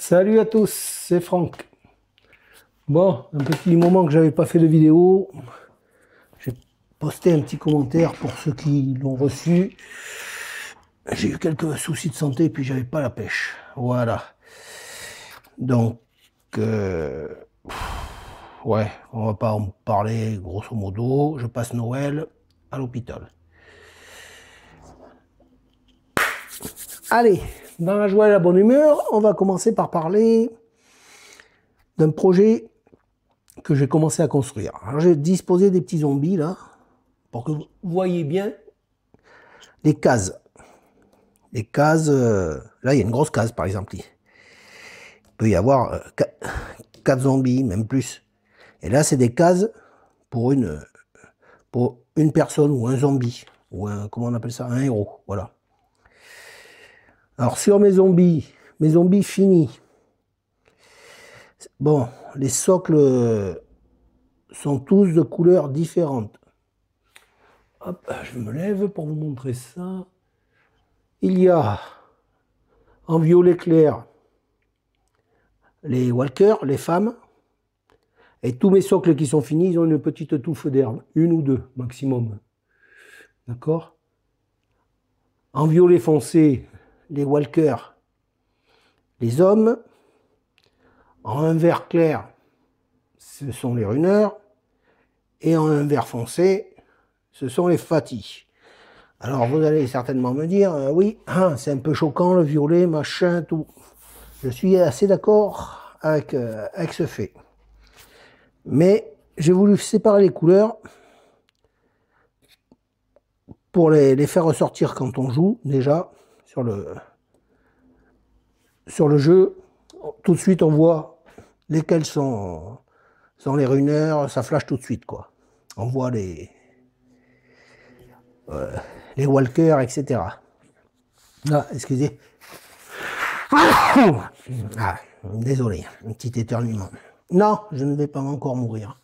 Salut à tous, c'est Franck. Bon, un petit moment que j'avais pas fait de vidéo. J'ai posté un petit commentaire pour ceux qui l'ont reçu. J'ai eu quelques soucis de santé puis j'avais pas la pêche. Voilà. Donc, euh, ouais, on va pas en parler grosso modo. Je passe Noël à l'hôpital. Allez, dans la joie et la bonne humeur, on va commencer par parler d'un projet que j'ai commencé à construire. Alors j'ai disposé des petits zombies là, pour que vous voyez bien les cases. Les cases, là il y a une grosse case par exemple. Il peut y avoir 4 zombies, même plus. Et là c'est des cases pour une personne ou un zombie, ou un, comment on appelle ça, un héros, voilà. Alors sur mes zombies finis, bon, les socles sont tous de couleurs différentes. Hop, je me lève pour vous montrer ça. Il y a en violet clair les walkers, les femmes, et tous mes socles qui sont finis, ils ont une petite touffe d'herbe, une ou deux maximum. D'accord? En violet foncé, les walkers, les hommes. En un vert clair, ce sont les runners. Et en un vert foncé, ce sont les fatis. Alors vous allez certainement me dire, oui, c'est un peu choquant le violet, machin, tout. Je suis assez d'accord avec ce fait. Mais j'ai voulu séparer les couleurs pour les faire ressortir quand on joue, déjà, sur le jeu. Tout de suite, on voit lesquels sont les runners, ça flash tout de suite, quoi. On voit les walkers, etc. Là, excusez. Ah, désolé, un petit éternuement. Non, je ne vais pas encore mourir.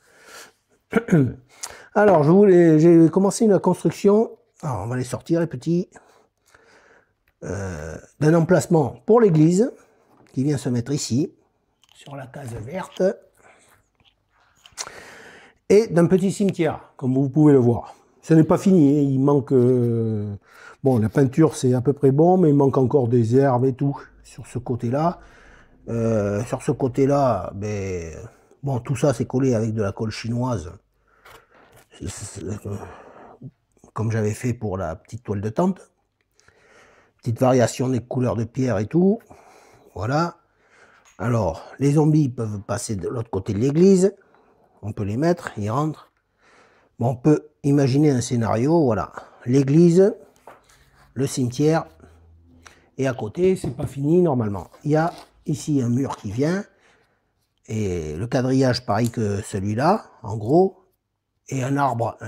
Alors, j'ai commencé une construction. Alors, on va les sortir, les petits. D'un emplacement pour l'église, qui vient se mettre ici, sur la case verte. Et d'un petit cimetière, comme vous pouvez le voir. Ce n'est pas fini, hein, il manque... bon, la peinture, c'est à peu près bon, mais il manque encore des herbes et tout, sur ce côté-là. Sur ce côté-là, ben, bon, tout ça, c'est collé avec de la colle chinoise. Comme j'avais fait pour la petite toile de tente. Petite variation des couleurs de pierre et tout. Voilà. Alors, les zombies peuvent passer de l'autre côté de l'église. On peut les mettre, ils rentrent. Bon, on peut imaginer un scénario, voilà. L'église, le cimetière, et à côté, c'est pas fini normalement. Il y a ici un mur qui vient, et le quadrillage pareil que celui-là, en gros, et un arbre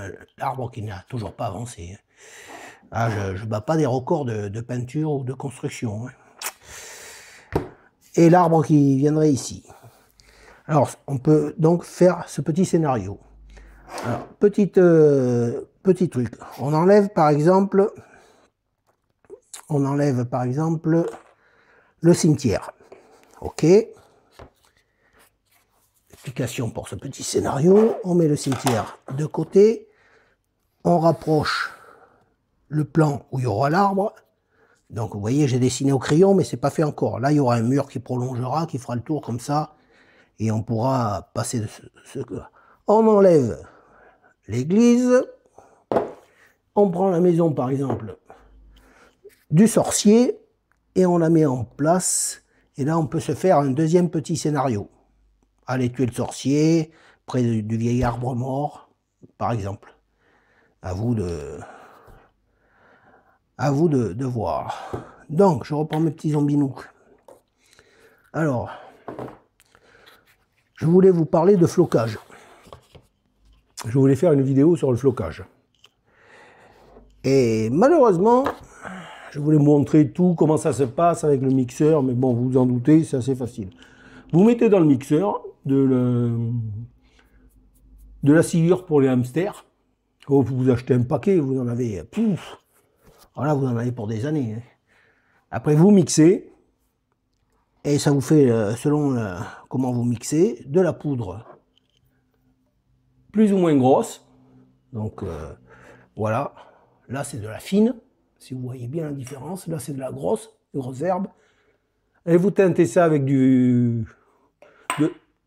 qui n'a toujours pas avancé. Ah, je bats pas des records de peinture ou de construction. Et l'arbre qui viendrait ici. Alors, on peut donc faire ce petit scénario. Alors, petit truc. On enlève par exemple le cimetière. Ok. Explication pour ce petit scénario. On met le cimetière de côté. On rapproche le plan où il y aura l'arbre. Donc vous voyez, j'ai dessiné au crayon, mais c'est pas fait encore. Là, il y aura un mur qui prolongera, qui fera le tour comme ça. Et on pourra passer de ce... On enlève l'église. On prend la maison, par exemple, du sorcier. Et on la met en place. Et là, on peut se faire un deuxième petit scénario. Aller tuer le sorcier, près du vieil arbre mort, par exemple. À vous de voir. Donc, je reprends mes petits zombinous. Alors, je voulais vous parler de flocage. Je voulais faire une vidéo sur le flocage. Et malheureusement, je voulais vous montrer tout, comment ça se passe avec le mixeur, mais bon, vous vous en doutez, c'est assez facile. Vous mettez dans le mixeur de la sciure pour les hamsters. Oh, vous achetez un paquet, vous en avez... Pouf, voilà, vous en avez pour des années. Après, vous mixez. Et ça vous fait, selon comment vous mixez, de la poudre plus ou moins grosse. Donc voilà, là c'est de la fine, si vous voyez bien la différence. Là c'est de la grosse herbe. Et vous teintez ça avec de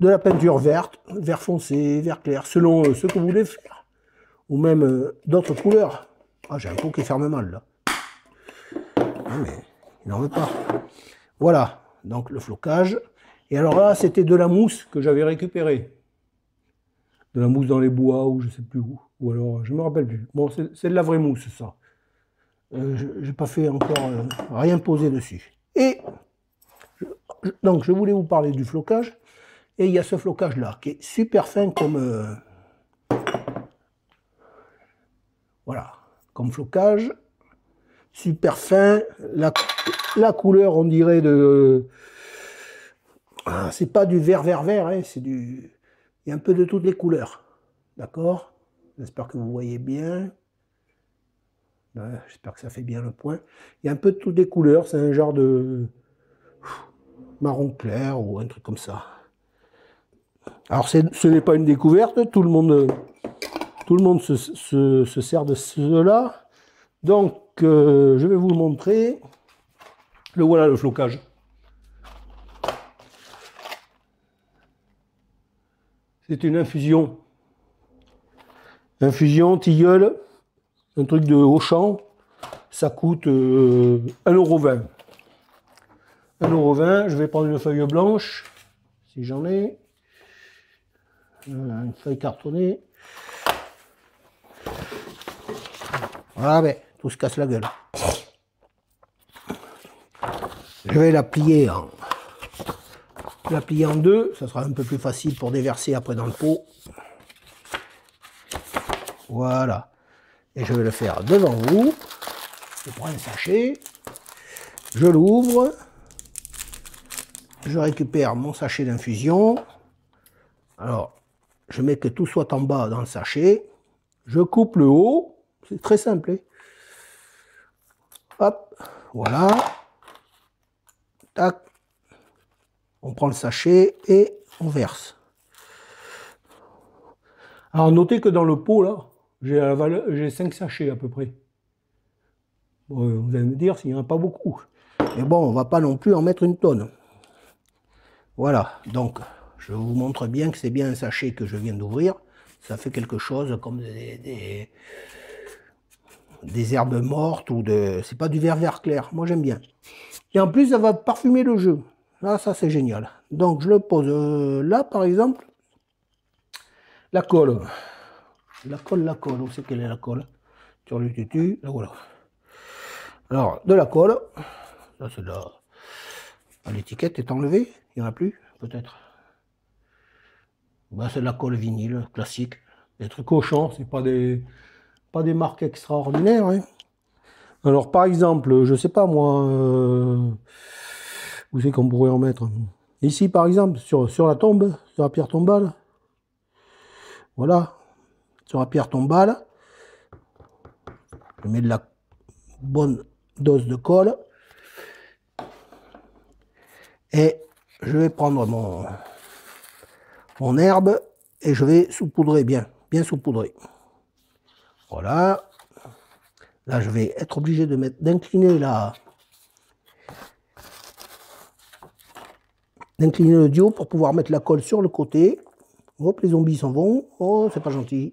la peinture verte, vert foncé, vert clair, selon ce que vous voulez faire. Ou même d'autres couleurs. Ah, j'ai un pot qui ferme mal là. Ah, mais il n'en veut pas. Voilà, donc le flocage. Et alors là, c'était de la mousse que j'avais récupérée. De la mousse dans les bois ou je sais plus où. Ou alors, je me rappelle plus. Bon, c'est de la vraie mousse, ça. J'ai pas fait encore rien poser dessus. Et donc, je voulais vous parler du flocage. Et il y a ce flocage-là qui est super fin comme... voilà, comme flocage. Super fin. La couleur, on dirait de... Ah, c'est pas du vert, hein, c'est du... Il y a un peu de toutes les couleurs. D'accord? J'espère que vous voyez bien. J'espère que ça fait bien le point. Il y a un peu de toutes les couleurs. C'est un genre de marron clair ou un truc comme ça. Alors, ce n'est pas une découverte. Tout le monde se sert de cela. Donc, je vais vous le montrer. Le voilà, le flocage. C'est une infusion. Infusion, tilleul, un truc de Auchan. Ça coûte 1,20 €. 1,20 €. Je vais prendre une feuille blanche, si j'en ai. Une feuille cartonnée. Voilà, mais tout se casse la gueule. Je vais la plier en deux. Ça sera un peu plus facile pour déverser après dans le pot. Voilà. Et je vais le faire devant vous. Je prends un sachet. Je l'ouvre. Je récupère mon sachet d'infusion. Alors, je mets que tout soit en bas dans le sachet. Je coupe le haut. C'est très simple. Hop, voilà. Tac. On prend le sachet et on verse. Alors, notez que dans le pot, là, j'ai 5 sachets à peu près. Bon, vous allez me dire s'il n'y en a pas beaucoup. Mais bon, on ne va pas non plus en mettre une tonne. Voilà, donc je vous montre bien que c'est bien un sachet que je viens d'ouvrir. Ça fait quelque chose comme des herbes mortes ou de... C'est pas du vert clair, moi j'aime bien. Et en plus, ça va parfumer le jeu. Là, ça c'est génial. Donc je le pose là, par exemple. La colle. La colle, où c'est qu'elle est la colle? Sur le tutu, là voilà. Alors, de la colle. Ça c'est de la... L'étiquette est enlevée, il n'y en a plus, peut-être. Ben, c'est de la colle vinyle, classique. Des trucs Auchan, c'est pas des marques extraordinaires. Hein. Alors, par exemple, je sais pas moi, où c'est qu'on pourrait en mettre? Ici, par exemple, sur la tombe, sur la pierre tombale. Voilà, sur la pierre tombale. Je mets de la bonne dose de colle. Et je vais prendre mon herbe et je vais saupoudrer bien saupoudrer. Voilà. Là, je vais être obligé d'incliner le diode pour pouvoir mettre la colle sur le côté. Hop, les zombies s'en vont. Oh, c'est pas gentil.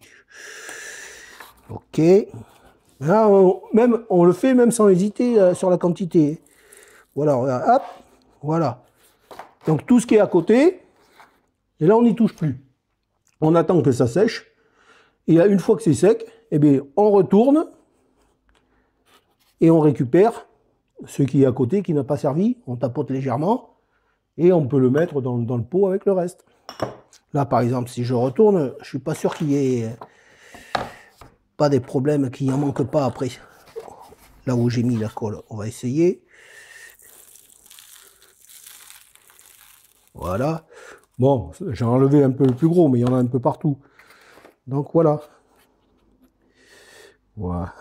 Ok. Là, on le fait même sans hésiter sur la quantité. Voilà, hop, voilà. Donc tout ce qui est à côté, et là on n'y touche plus. On attend que ça sèche. Et là, une fois que c'est sec, eh bien, on retourne et on récupère ce qui est à côté, qui n'a pas servi. On tapote légèrement et on peut le mettre dans le pot avec le reste. Là, par exemple, si je retourne, je suis pas sûr qu'il y ait pas des problèmes, qu'il n'en manque pas après. Là où j'ai mis la colle, on va essayer. Voilà. Bon, j'ai enlevé un peu le plus gros, mais il y en a un peu partout. Donc voilà. Voilà.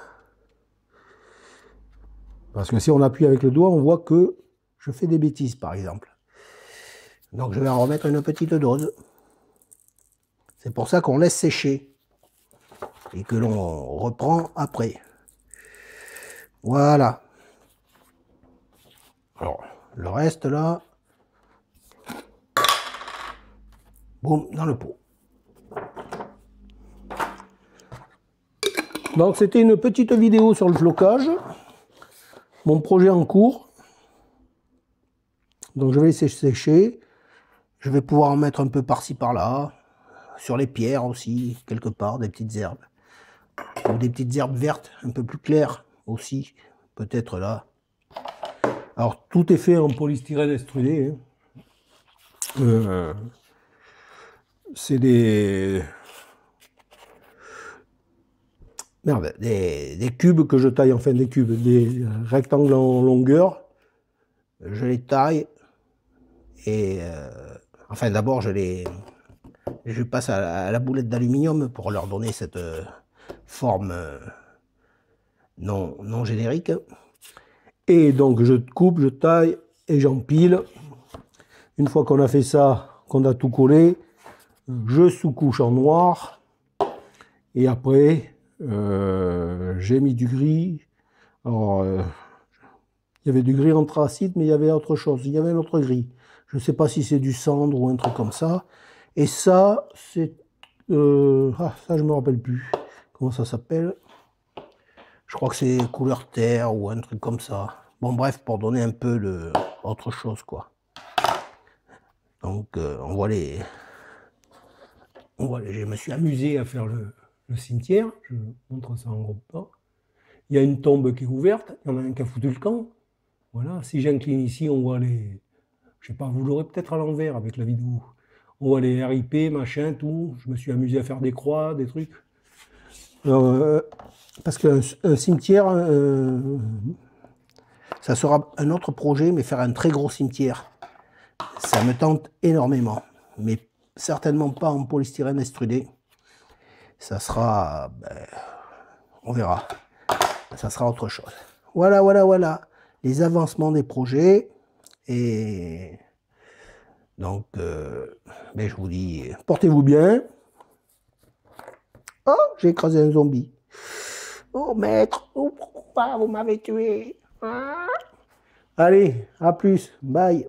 Parce que si on appuie avec le doigt, on voit que je fais des bêtises, par exemple. Donc je vais en remettre une petite dose. C'est pour ça qu'on laisse sécher. Et que l'on reprend après. Voilà. Alors, le reste là, boum, dans le pot. Donc c'était une petite vidéo sur le flocage, mon projet en cours. Donc je vais laisser sécher. Je vais pouvoir en mettre un peu par-ci par-là, sur les pierres aussi, quelque part, des petites herbes. Ou des petites herbes vertes, un peu plus claires aussi, peut-être là. Alors tout est fait en polystyrène extrudé. C'est des cubes que je taille, enfin des cubes, des rectangles en longueur. Je les taille et enfin d'abord je passe à la boulette d'aluminium pour leur donner cette forme non générique. Et donc je coupe, je taille et j'empile. Une fois qu'on a fait ça, qu'on a tout collé, je sous-couche en noir. Et après, j'ai mis du gris. Alors, il y avait du gris anthracite, mais il y avait autre chose. Il y avait un autre gris. Je ne sais pas si c'est du cendre ou un truc comme ça. Et ça, c'est... ça, je ne me rappelle plus. Comment ça s'appelle? Je crois que c'est couleur terre ou un truc comme ça. Bon, bref, pour donner un peu de autre chose, quoi. Donc, on voit les... Je me suis amusé à faire le cimetière. Je vous montre ça en gros pas. Il y a une tombe qui est ouverte. Il y en a un qui a foutu le camp. Voilà. Si j'incline ici, on voit les... Je sais pas, vous l'aurez peut-être à l'envers avec la vidéo. On voit les RIP, machin, tout. Je me suis amusé à faire des croix, des trucs. Alors, parce qu'un cimetière, ça sera un autre projet, mais faire un très gros cimetière, ça me tente énormément. Mais certainement pas en polystyrène extrudé. Ça sera... on verra. Ça sera autre chose. Voilà, voilà, voilà. Les avancements des projets. Et donc, je vous dis, portez-vous bien. Oh, j'ai écrasé un zombie. Oh, maître, oh, pourquoi vous m'avez tué? Allez, à plus. Bye.